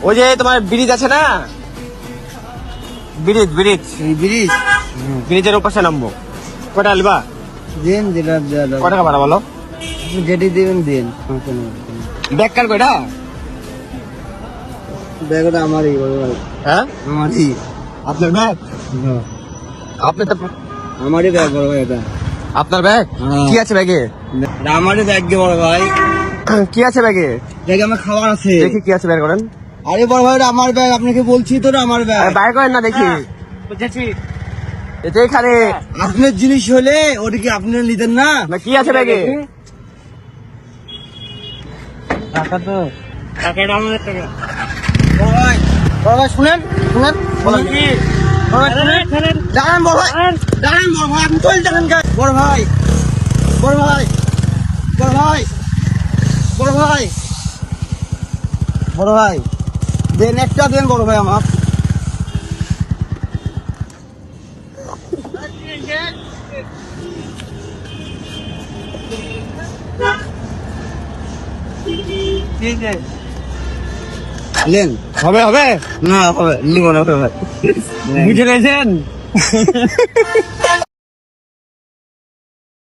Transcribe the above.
ওই যে তোমার ব্রিজ আছে না, ব্রিজ ব্রিজ ব্রিজ ব্রিজের ওপাশে নামবো। কটা আলবা দিন দিলাম কত টাকা ভাড়া বলো? যেটি দিবেন দিন। ব্যাগ কার কয়টা? ব্যাগটা আমারই বড় ভাই, হ্যাঁ আমারই। আপনার ব্যাগ? আপনি তো আমারই ব্যাগ বড় ভাই, এটা আপনার ব্যাগ? হ্যাঁ। কি আছে ব্যাগে? এটা আমারই ব্যাগ গে বড় ভাই। কি আছে ব্যাগে? ব্যাগে আমার খাবার আছে। দেখি কি আছে, বের করেন। আরে বড় ভাই, এটা আমার ব্যাগ, আপনাকে বলছি তো এটা আমার ব্যাগ। বাইর করেন না দেখি। বুঝেছি। এটা এখানে আপনার জিনিস হলে ওটা কি আপনি নিতেন না? না, কি আছে ব্যাগে? টাকা তো টাকাটা আমাদের টাকা। বড় ভাই শুনেন শুনেন। বলেন কি? বড় ভাই শুনেন। দাঁড়ান বড় ভাই, দাঁড়ান বড় ভাই, আপনি চলে যাবেন কেন? বড় ভাই, বড় ভাই, বড় ভাই, বড় ভাই, বড় ভাই, দেন একটা দেন বড় ভাই আমার। লেন। হবে হবে না হবে, নিব না ভাই। বুঝে নিয়েছেন?